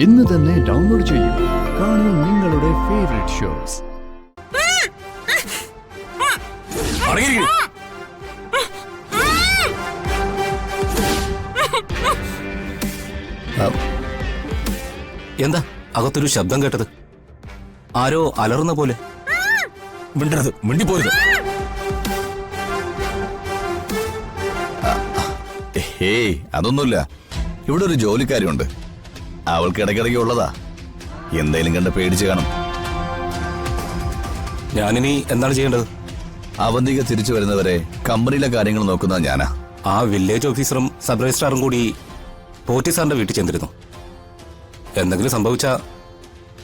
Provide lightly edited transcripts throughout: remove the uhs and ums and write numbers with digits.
ഇന്ന് തന്നെ ഡൗൺലോഡ് ചെയ്യൂ. കാണൂ നിങ്ങളുടെ ഫേവറേറ്റ് ഷോസ്. എന്താ അകത്തൊരു ശബ്ദം കേട്ടത്? ആരോ അലറുന്ന പോലെ. മിണ്ടരുത്, മിണ്ടിപ്പോരുത്. ഹേയ്, അതൊന്നുമില്ല. ഇവിടെ ഒരു ജോലിക്കാരിയുണ്ട്. അവൾക്ക് ഇടയ്ക്കിടയ്ക്ക് ഉള്ളതാ. എന്തായാലും കണ്ട് പേടിച്ച് കാണും. ഞാനിനി എന്താണ് ചെയ്യേണ്ടത്? അവന്തിക തിരിച്ചു വരുന്നവരെ കമ്പനിയിലെ കാര്യങ്ങൾ നോക്കുന്നത് ഞാനാ. ആ വില്ലേജ് ഓഫീസറും സബ് രജിസ്ട്രാറും കൂടി പോറ്റി സാറിന്റെ വീട്ടിൽ ചെന്നിരുന്നു. എന്തെങ്കിലും സംഭവിച്ചാ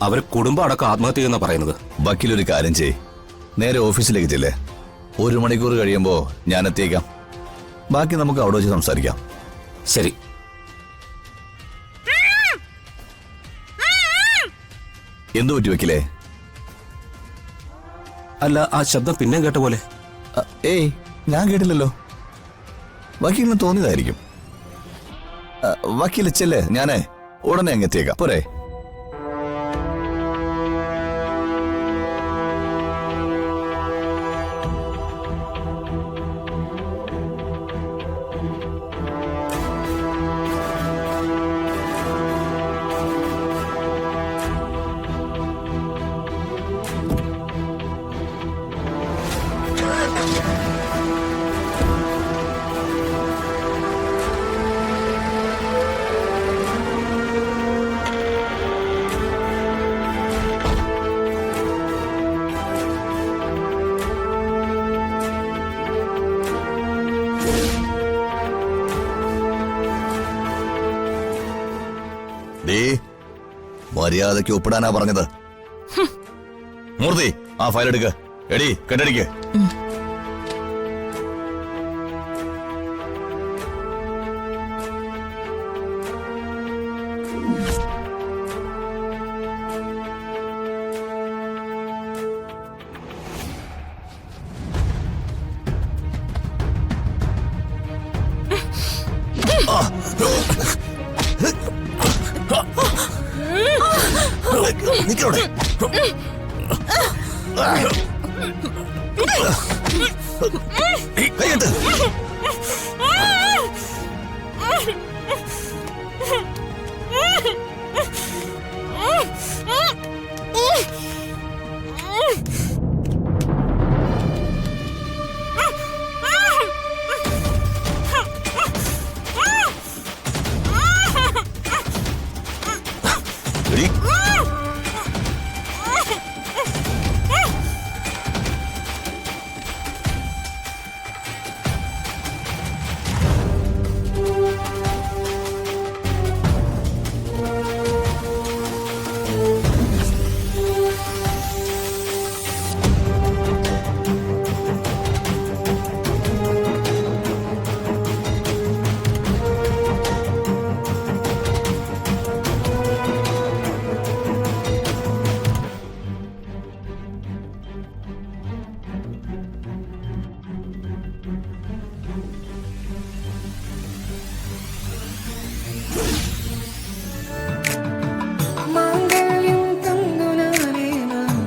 അവരെ കുടുംബം അടക്കം ആത്മഹത്യ ചെയ്യുന്ന പറയുന്നത്. വക്കീലൊരു കാര്യം ചെയ്, നേരെ ഓഫീസിലേക്ക് ചെല്ലേ. 1 മണിക്കൂർ കഴിയുമ്പോ ഞാൻ എത്തിയേക്കാം. ബാക്കി നമുക്ക് അവിടെ വെച്ച് സംസാരിക്കാം. ശരി. എന്തു പറ്റി വക്കീലേ? അല്ല, ആ ശബ്ദം പിന്നെ കേട്ട പോലെ. ഏയ്, ഞാൻ കേട്ടില്ലല്ലോ. വക്കീലിന് തോന്നിയതായിരിക്കും. വക്കീൽ ചെല്ലേ, ഞാനേ ഉടനെ അങ്ങ് എത്തിയേക്കാം. പോരെ? മര്യാദയ്ക്ക് ഒപ്പിടാനാ പറഞ്ഞത്. മൂർത്തി, ആ ഫയൽ എടുക്ക. എടി, കെട്ടടിക്ക്. നിക്കവിടെ. കൈയ്യെട്ട്. എടി,